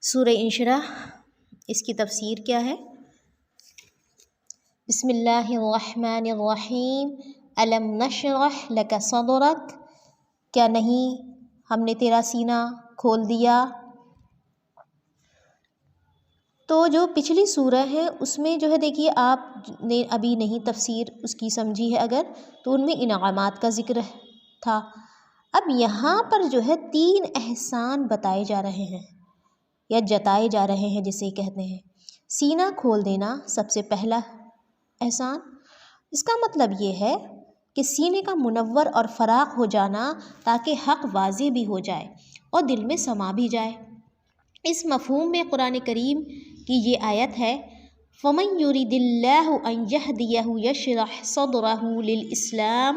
سورہ انشراح، اس کی تفسیر کیا ہے؟ بسم اللہ الرحمن الرحیم۔ الم نشرح لک صدرک، کیا نہیں ہم نے تیرا سینہ کھول دیا؟ تو جو پچھلی سورہ ہے اس میں جو ہے دیکھیے، آپ نے ابھی نہیں تفسیر اس کی سمجھی ہے اگر، تو ان میں انعامات کا ذکر تھا۔ اب یہاں پر جو ہے 3 احسان بتائے جا رہے ہیں یا جتائے جا رہے ہیں جسے کہتے ہیں۔ سینہ کھول دینا سب سے پہلا احسان، اس کا مطلب یہ ہے کہ سینے کا منور اور فراخ ہو جانا تاکہ حق واضح بھی ہو جائے اور دل میں سما بھی جائے۔ اس مفہوم میں قرآن کریم کی یہ آیت ہے، فَمَن يُرِدِ اللَّهُ أَن يَهْدِيَهُ يَشْرَحْ صَدْرَهُ لِلْإِسْلَامِ،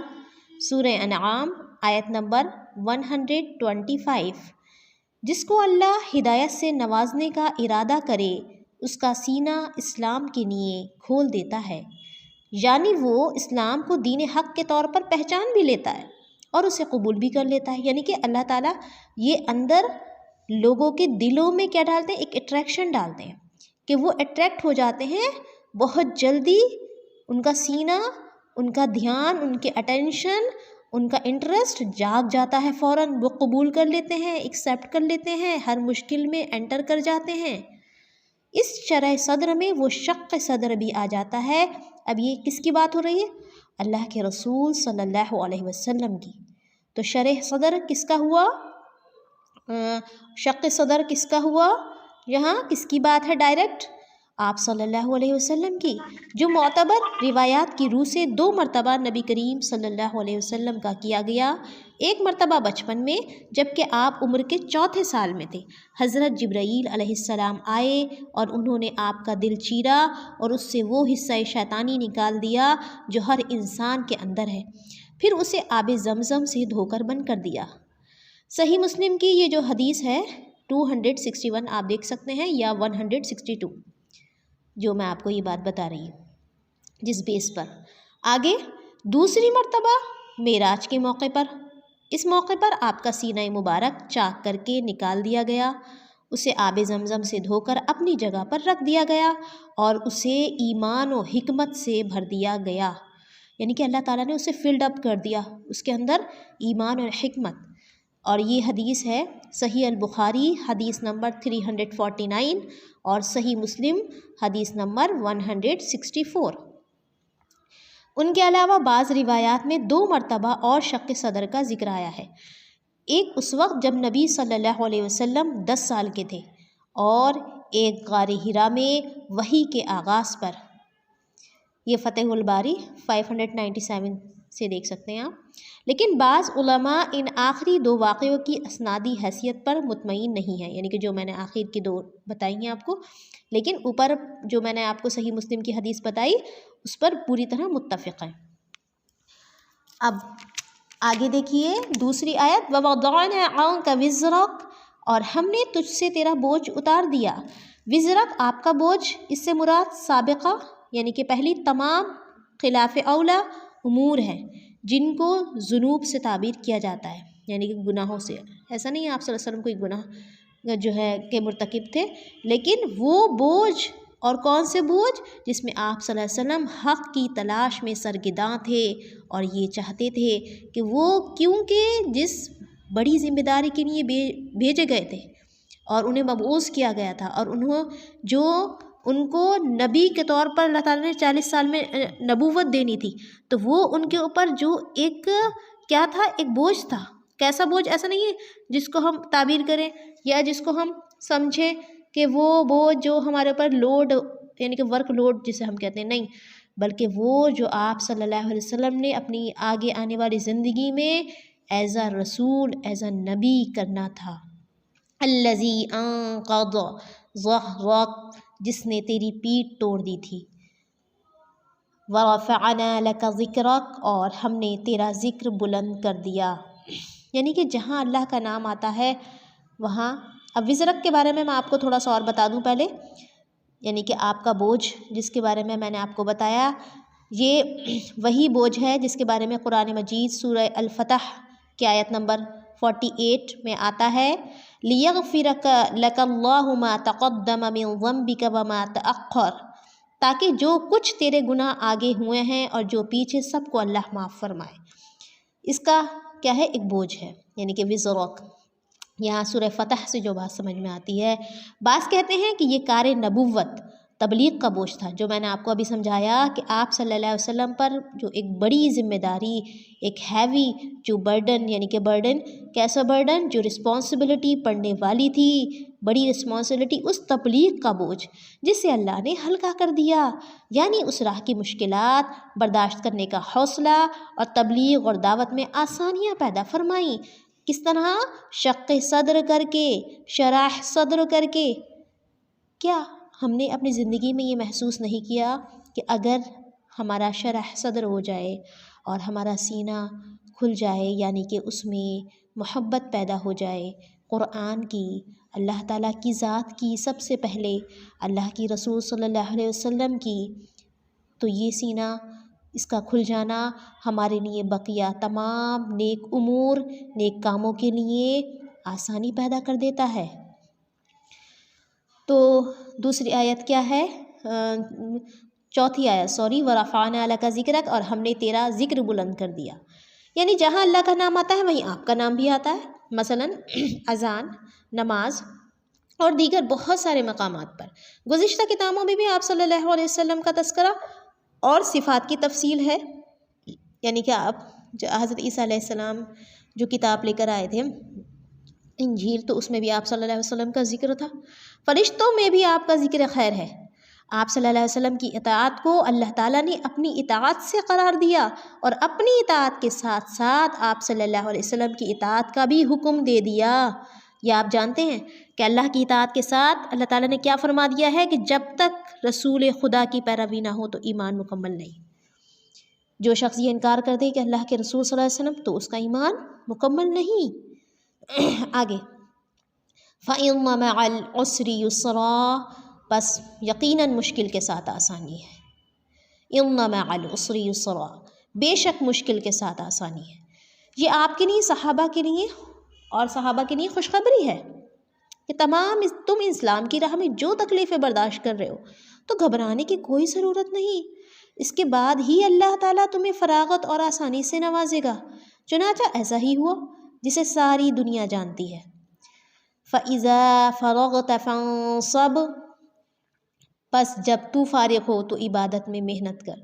سورہ انعام آیت نمبر 125۔ جس کو اللہ ہدایت سے نوازنے کا ارادہ کرے اس کا سینہ اسلام کے لیے کھول دیتا ہے، یعنی وہ اسلام کو دین حق کے طور پر پہچان بھی لیتا ہے اور اسے قبول بھی کر لیتا ہے۔ یعنی کہ اللہ تعالیٰ یہ اندر لوگوں کے دلوں میں کیا ڈالتے ہیں؟ ایک اٹریکشن ڈالتے ہیں کہ وہ اٹریکٹ ہو جاتے ہیں، بہت جلدی ان کا سینہ، ان کا دھیان، ان کے اٹینشن، ان کا انٹرسٹ جاگ جاتا ہے، فوراً وہ قبول کر لیتے ہیں، ایکسیپٹ کر لیتے ہیں، ہر مشکل میں انٹر کر جاتے ہیں۔ اس شرح صدر میں وہ شق صدر بھی آ جاتا ہے۔ اب یہ کس کی بات ہو رہی ہے؟ اللہ کے رسول صلی اللہ علیہ وسلم کی۔ تو شرح صدر کس کا ہوا؟ شق صدر کس کا ہوا؟ یہاں کس کی بات ہے ڈائریکٹ؟ آپ صلی اللہ علیہ وسلم کی، جو معتبر روایات کی روح سے 2 مرتبہ نبی کریم صلی اللہ علیہ وسلم کا کیا گیا۔ ایک مرتبہ بچپن میں جبکہ آپ عمر کے 4تھے سال میں تھے، حضرت جبرائیل علیہ السلام آئے اور انہوں نے آپ کا دل چیرا اور اس سے وہ حصہ شیطانی نکال دیا جو ہر انسان کے اندر ہے، پھر اسے آب زمزم سے دھو کر بند کر دیا۔ صحیح مسلم کی یہ جو حدیث ہے 261 آپ دیکھ سکتے ہیں یا 162، جو میں آپ کو یہ بات بتا رہی ہوں جس بیس پر۔ آگے دوسری مرتبہ معراج کے موقع پر، اس موقع پر آپ کا سینہ مبارک چاک کر کے نکال دیا گیا، اسے آب زمزم سے دھو کر اپنی جگہ پر رکھ دیا گیا اور اسے ایمان و حکمت سے بھر دیا گیا، یعنی کہ اللہ تعالیٰ نے اسے فلڈ اپ کر دیا، اس کے اندر ایمان اور حکمت۔ اور یہ حدیث ہے صحیح البخاری حدیث نمبر 349 اور صحیح مسلم حدیث نمبر 164۔ ان کے علاوہ بعض روایات میں 2 مرتبہ اور شق صدر کا ذکر آیا ہے۔ ایک اس وقت جب نبی صلی اللہ علیہ وسلم 10 سال کے تھے اور ایک غار حرا میں وحی کے آغاز پر، یہ فتح الباری 597 سے دیکھ سکتے ہیں آپ۔ لیکن بعض علماء ان آخری 2 واقعوں کی اسنادی حیثیت پر مطمئن نہیں ہیں، یعنی کہ جو میں نے آخر کی 2 بتائی ہیں آپ کو، لیکن اوپر جو میں نے آپ کو صحیح مسلم کی حدیث بتائی اس پر پوری طرح متفق ہیں۔ اب آگے دیکھیے دوسری آیت، وَوَضَعْنَا عَنْكَ وِزْرَكَ، اور ہم نے تجھ سے تیرا بوجھ اتار دیا۔ وزرک آپ کا بوجھ، اس سے مراد سابقہ یعنی کہ پہلی تمام خلاف اولا امور ہیں جن کو ذنوب سے تعبیر کیا جاتا ہے، یعنی کہ گناہوں سے۔ ایسا نہیں ہے آپ صلی اللہ علیہ وسلم کوئی گناہ جو ہے کہ مرتکب تھے، لیکن وہ بوجھ، اور کون سے بوجھ؟ جس میں آپ صلی اللہ علیہ وسلم حق کی تلاش میں سرگرداں تھے اور یہ چاہتے تھے کہ وہ، کیونکہ جس بڑی ذمہ داری کے لیے بھیجے گئے تھے اور انہیں مبعوث کیا گیا تھا، اور جو ان کو نبی کے طور پر اللہ تعالیٰ نے 40 سال میں نبوت دینی تھی، تو وہ ان کے اوپر جو ایک کیا تھا؟ ایک بوجھ تھا۔ کیسا بوجھ؟ ایسا نہیں ہے جس کو ہم تعبیر کریں یا جس کو ہم سمجھیں کہ وہ بوجھ جو ہمارے اوپر لوڈ، یعنی کہ ورک لوڈ جسے ہم کہتے ہیں، نہیں، بلکہ وہ جو آپ صلی اللہ علیہ وسلم نے اپنی آگے آنے والی زندگی میں ایز اے رسول، ایز اے نبی کرنا تھا۔ الذی انقض ظہرک، جس نے تیری پیٹھ توڑ دی تھی۔ ورفعنا لک ذکرک، اور ہم نے تیرا ذکر بلند کر دیا، یعنی کہ جہاں اللہ کا نام آتا ہے وہاں۔ اب وزرک کے بارے میں آپ کو تھوڑا سا اور بتا دوں پہلے، یعنی کہ آپ کا بوجھ جس کے بارے میں نے آپ کو بتایا، یہ وہی بوجھ ہے جس کے بارے میں قرآن مجید سورہ الفتح کی آیت نمبر 48 میں آتا ہے لیغفرک لک اللہ ما تقدم من ذنبک وما تأخر، تاکہ جو کچھ تیرے گناہ آگے ہوئے ہیں اور جو پیچھے سب کو اللہ معاف فرمائے۔ اس کا کیا ہے؟ ایک بوجھ ہے، یعنی کہ وزرک۔ یہاں سورہ فتح سے جو بات سمجھ میں آتی ہے، بعض کہتے ہیں کہ یہ کار نبوت تبلیغ کا بوجھ تھا، جو میں نے آپ کو ابھی سمجھایا کہ آپ صلی اللہ علیہ وسلم پر جو ایک بڑی ذمہ داری، ایک ہیوی جو برڈن، یعنی کہ برڈن کیسا برڈن، جو رسپانسبلٹی پڑنے والی تھی، بڑی رسپانسبلٹی، اس تبلیغ کا بوجھ جسے اللہ نے ہلکا کر دیا، یعنی اس راہ کی مشکلات برداشت کرنے کا حوصلہ اور تبلیغ اور دعوت میں آسانیاں پیدا فرمائیں۔ کس طرح؟ شق صدر کر کے، شرح صدر کر کے۔ کیا ہم نے اپنی زندگی میں یہ محسوس نہیں کیا کہ اگر ہمارا شرح صدر ہو جائے اور ہمارا سینہ کھل جائے، یعنی کہ اس میں محبت پیدا ہو جائے قرآن کی، اللہ تعالیٰ کی ذات کی، سب سے پہلے اللہ کی رسول صلی اللہ علیہ وسلم کی، تو یہ سینہ، اس کا کھل جانا ہمارے لیے بقیہ تمام نیک امور، نیک کاموں کے لیے آسانی پیدا کر دیتا ہے۔ تو دوسری آیت کیا ہے؟ چوتھی آیت وَرَفَعْنَا لَكَ ذِكْرَكَ، اور ہم نے تیرا ذکر بلند کر دیا۔ یعنی جہاں اللہ کا نام آتا ہے وہیں آپ کا نام بھی آتا ہے، مثلاً اذان، نماز اور دیگر بہت سارے مقامات پر۔ گزشتہ کتابوں میں بھی آپ صلی اللہ علیہ وسلم کا تذکرہ اور صفات کی تفصیل ہے، یعنی کہ آپ حضرت عیسیٰ علیہ السلام جو کتاب لے کر آئے تھے انجیل، تو اس میں بھی آپ صلی اللہ علیہ وسلم کا ذکر تھا۔ فرشتوں میں بھی آپ کا ذکر خیر ہے۔ آپ صلی اللہ علیہ وسلم کی اطاعت کو اللہ تعالیٰ نے اپنی اطاعت سے قرار دیا، اور اپنی اطاعت کے ساتھ ساتھ آپ صلی اللہ علیہ وسلم کی اطاعت کا بھی حکم دے دیا۔ یہ آپ جانتے ہیں کہ اللہ کی اطاعت کے ساتھ اللہ تعالیٰ نے کیا فرما دیا ہے کہ جب تک رسول خدا کی پیروی نہ ہو تو ایمان مکمل نہیں۔ جو شخص یہ انکار کر دے کہ اللہ کے رسول صلی اللہ علیہ وسلم، تو اس کا ایمان مکمل نہیں۔ آگے فَإِنَّ مَعَ الْعُسْرِ يُسْرًا، بس یقیناً مشکل کے ساتھ آسانی ہے۔ اِنَّ مَعَ الْعُسْرِ يُسْرًا، بے شک مشکل کے ساتھ آسانی ہے۔ یہ آپ کے لیے، صحابہ کے لیے اور صحابہ کے لیے خوشخبری ہے کہ تم اسلام کی راہ میں جو تکلیفیں برداشت کر رہے ہو تو گھبرانے کی کوئی ضرورت نہیں۔ اس کے بعد ہی اللہ تعالیٰ تمہیں فراغت اور آسانی سے نوازے گا۔ چنانچہ ایسا ہی ہوا جسے ساری دنیا جانتی ہے۔ فَإِذَا فَرَغْتَ فَانصَبْ، پس جب تو فارغ ہو تو عبادت میں محنت کر،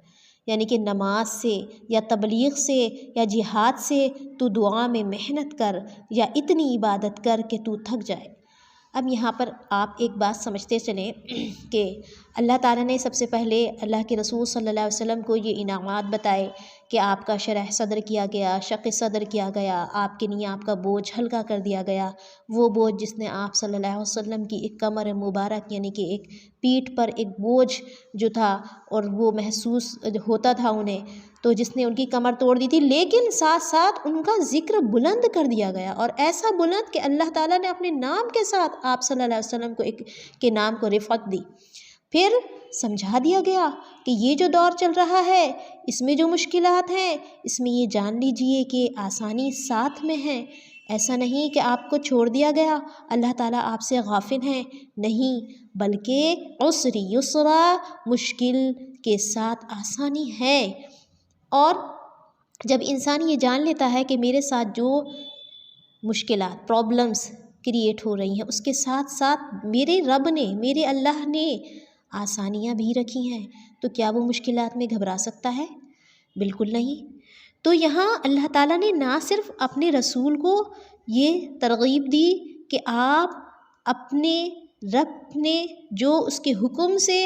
یعنی کہ نماز سے یا تبلیغ سے یا جہاد سے تو دعا میں محنت کر، یا اتنی عبادت کر کہ تو تھک جائے۔ اب یہاں پر آپ ایک بات سمجھتے چلیں کہ اللہ تعالیٰ نے سب سے پہلے اللہ کے رسول صلی اللہ علیہ وسلم کو یہ انعامات بتائے کہ آپ کا شرح صدر کیا گیا، شق صدر کیا گیا، آپ کے لیے آپ کا بوجھ ہلکا کر دیا گیا، وہ بوجھ جس نے آپ صلی اللہ علیہ وسلم کی ایک کمر مبارک، یعنی کہ ایک پیٹھ پر ایک بوجھ جو تھا اور وہ محسوس ہوتا تھا انہیں، تو جس نے ان کی کمر توڑ دی تھی، لیکن ساتھ ساتھ ان کا ذکر بلند کر دیا گیا، اور ایسا بلند کہ اللہ تعالیٰ نے اپنے نام کے ساتھ آپ صلی اللہ علیہ وسلم کو کے نام کو رفعت دی۔ پھر سمجھا دیا گیا کہ یہ جو دور چل رہا ہے اس میں جو مشکلات ہیں، اس میں یہ جان لیجئے کہ آسانی ساتھ میں ہے۔ ایسا نہیں کہ آپ کو چھوڑ دیا گیا، اللہ تعالیٰ آپ سے غافل ہیں، نہیں، بلکہ عسر یسرا، مشکل کے ساتھ آسانی ہے۔ اور جب انسان یہ جان لیتا ہے کہ میرے ساتھ جو مشکلات، پرابلمس کریٹ ہو رہی ہیں، اس کے ساتھ ساتھ میرے رب نے، میرے اللہ نے آسانیاں بھی رکھی ہیں، تو کیا وہ مشکلات میں گھبرا سکتا ہے؟ بالکل نہیں۔ تو یہاں اللہ تعالیٰ نے نہ صرف اپنے رسول کو یہ ترغیب دی کہ آپ اپنے رب نے جو اس کے حکم سے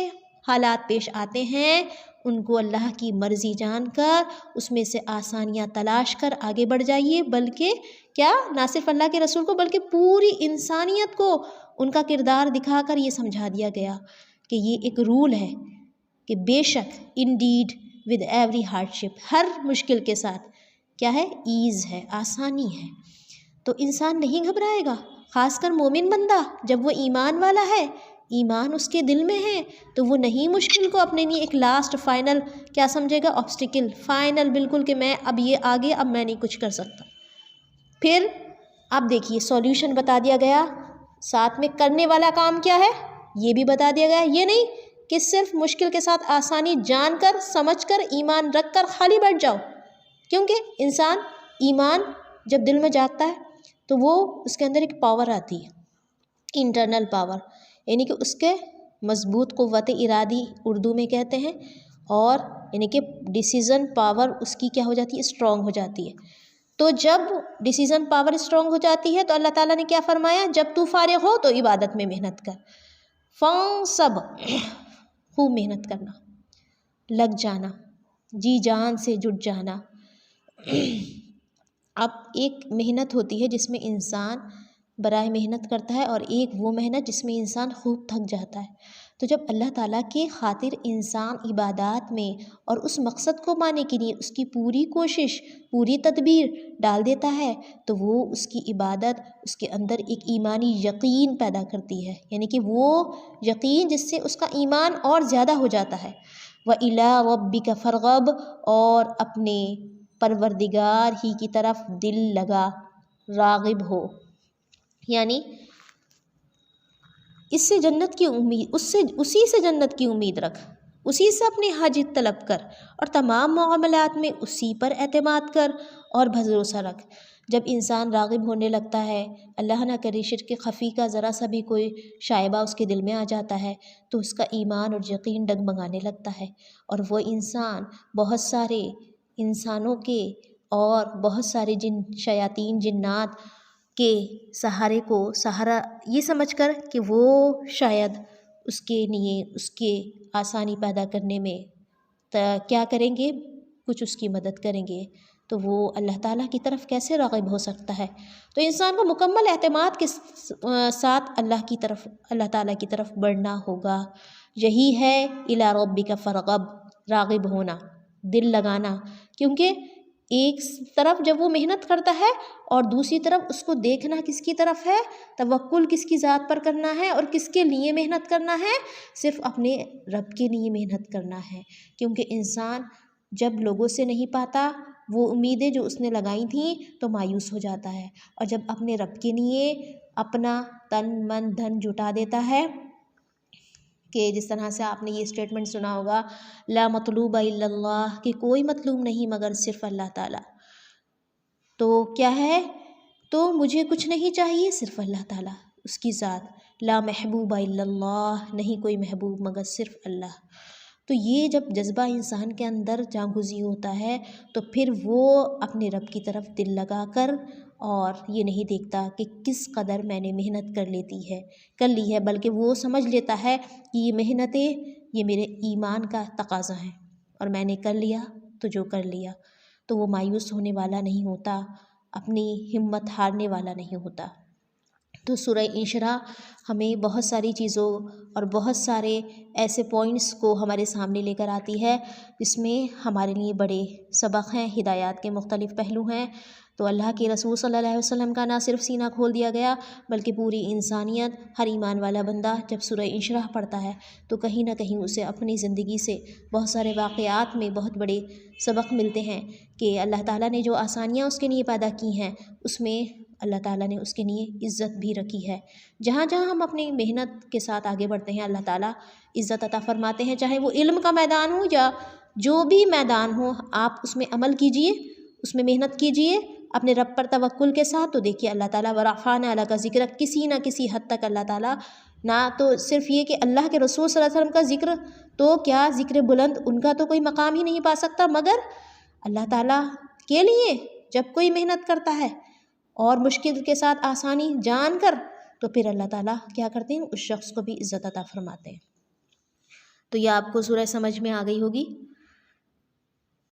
حالات پیش آتے ہیں ان کو اللہ کی مرضی جان کر اس میں سے آسانیاں تلاش کر آگے بڑھ جائیے، بلکہ کیا، نہ صرف اللہ کے رسول کو بلکہ پوری انسانیت کو ان کا کردار دکھا کر یہ سمجھا دیا گیا کہ یہ ایک رول ہے کہ بے شک انڈیڈ ود ایوری ہارڈ شپ، ہر مشکل کے ساتھ کیا ہے، ایز ہے، آسانی ہے۔ تو انسان نہیں گھبرائے گا، خاص کر مومن بندہ جب وہ ایمان والا ہے، ایمان اس کے دل میں ہے، تو وہ نہیں مشکل کو اپنے لیے ایک لاسٹ فائنل کیا سمجھے گا، آبسٹیکل، فائنل بالکل کہ میں اب یہ آگے، اب میں نہیں کچھ کر سکتا۔ پھر اب دیکھیے سولیوشن بتا دیا گیا، ساتھ میں کرنے والا کام کیا ہے یہ بھی بتا دیا گیا. یہ نہیں کہ صرف مشکل کے ساتھ آسانی جان کر سمجھ کر ایمان رکھ کر خالی بیٹھ جاؤ، کیونکہ انسان ایمان جب دل میں جاگتا ہے تو وہ اس کے اندر ایک پاور آتی ہے، انٹرنل پاور، یعنی کہ اس کے مضبوط قوت ارادی اردو میں کہتے ہیں، اور یعنی کہ ڈیسیزن پاور اس کی کیا ہو جاتی ہے، اسٹرانگ ہو جاتی ہے. تو جب ڈیسیزن پاور اسٹرانگ ہو جاتی ہے تو اللہ تعالیٰ نے کیا فرمایا، جب تو فارغ ہو تو عبادت میں محنت کر. سب خوب محنت کرنا، لگ جانا، جی جان سے جٹ جانا. اب ایک محنت ہوتی ہے جس میں انسان برائے محنت کرتا ہے، اور ایک وہ محنت جس میں انسان خوب تھک جاتا ہے. تو جب اللہ تعالیٰ کے خاطر انسان عبادات میں اور اس مقصد کو پانے کے لیے اس کی پوری کوشش، پوری تدبیر ڈال دیتا ہے، تو وہ اس کی عبادت اس کے اندر ایک ایمانی یقین پیدا کرتی ہے، یعنی کہ وہ یقین جس سے اس کا ایمان اور زیادہ ہو جاتا ہے. وَإِلَىٰ رَبِّكَ فَارْغَب، اور اپنے پروردگار ہی کی طرف دل لگا، راغب ہو، یعنی اس سے جنت کی امید، اسی سے جنت کی امید رکھ، اسی سے اپنی حاجت طلب کر، اور تمام معاملات میں اسی پر اعتماد کر اور بھروسہ رکھ. جب انسان راغب ہونے لگتا ہے، اللہ نہ کرے شرک خفی کا ذرا سا بھی کوئی شائبہ اس کے دل میں آ جاتا ہے، تو اس کا ایمان اور یقین ڈگمگانے لگتا ہے، اور وہ انسان بہت سارے انسانوں کے اور بہت سارے شیاطین جنات کے سہارے کو سہارا یہ سمجھ کر کہ وہ شاید اس کے لیے اس کے آسانی پیدا کرنے میں کیا کریں گے، کچھ اس کی مدد کریں گے، تو وہ اللہ تعالیٰ کی طرف کیسے راغب ہو سکتا ہے. تو انسان کو مکمل اعتماد کے ساتھ اللہ تعالیٰ کی طرف بڑھنا ہوگا. یہی ہے الی ربک فارغب، راغب ہونا، دل لگانا. کیونکہ ایک طرف جب وہ محنت کرتا ہے اور دوسری طرف اس کو دیکھنا کس کی طرف ہے، توکل کس کی ذات پر کرنا ہے، اور کس کے لیے محنت کرنا ہے، صرف اپنے رب کے لیے محنت کرنا ہے. کیونکہ انسان جب لوگوں سے نہیں پاتا وہ امیدیں جو اس نے لگائی تھیں تو مایوس ہو جاتا ہے، اور جب اپنے رب کے لیے اپنا تن من دھن جٹا دیتا ہے، کہ جس طرح سے آپ نے یہ اسٹیٹمنٹ سنا ہوگا، لا مطلوب الا اللہ، کہ کوئی مطلوب نہیں مگر صرف اللہ تعالیٰ. تو کیا ہے، تو مجھے کچھ نہیں چاہیے صرف اللہ تعالیٰ، اس کی ذات. لا محبوب الا اللہ، نہیں کوئی محبوب مگر صرف اللہ. تو یہ جب جذبہ انسان کے اندر جاگزی ہوتا ہے تو پھر وہ اپنے رب کی طرف دل لگا کر، اور یہ نہیں دیکھتا کہ کس قدر میں نے محنت کر لی ہے، بلکہ وہ سمجھ لیتا ہے کہ یہ محنتیں یہ میرے ایمان کا تقاضا ہیں، اور میں نے کر لیا تو جو کر لیا. تو وہ مایوس ہونے والا نہیں ہوتا، اپنی ہمت ہارنے والا نہیں ہوتا. تو سورہ انشراح ہمیں بہت ساری چیزوں اور بہت سارے ایسے پوائنٹس کو ہمارے سامنے لے کر آتی ہے جس میں ہمارے لیے بڑے سبق ہیں، ہدایات کے مختلف پہلو ہیں. تو اللہ کے رسول صلی اللہ علیہ وسلم کا نہ صرف سینہ کھول دیا گیا، بلکہ پوری انسانیت، ہر ایمان والا بندہ جب سورہ انشراح پڑھتا ہے تو کہیں نہ کہیں اسے اپنی زندگی سے بہت سارے واقعات میں بہت بڑے سبق ملتے ہیں کہ اللہ تعالیٰ نے جو آسانیاں اس کے لیے پیدا کی ہیں اس میں اللہ تعالیٰ نے اس کے لیے عزت بھی رکھی ہے. جہاں جہاں ہم اپنی محنت کے ساتھ آگے بڑھتے ہیں اللہ تعالیٰ عزت عطا فرماتے ہیں، چاہے وہ علم کا میدان ہو یا جو بھی میدان ہو، آپ اس میں عمل کیجئے، اس میں محنت کیجئے اپنے رب پر توکل کے ساتھ، تو دیکھیے اللہ تعالیٰ ورفعنا لک ذکرک، کسی نہ کسی حد تک اللہ تعالیٰ نہ تو صرف یہ کہ اللہ کے رسول صلی اللہ علیہ وسلم کا ذکر تو کیا، ذکر بلند ان کا تو کوئی مقام ہی نہیں پا سکتا، مگر اللہ تعالیٰ کے لیے جب کوئی محنت کرتا ہے اور مشکل کے ساتھ آسانی جان کر، تو پھر اللہ تعالیٰ کیا کرتے ہیں، اس شخص کو بھی عزت عطا فرماتے ہیں. تو یہ آپ کو سورہ سمجھ میں آ گئی ہوگی.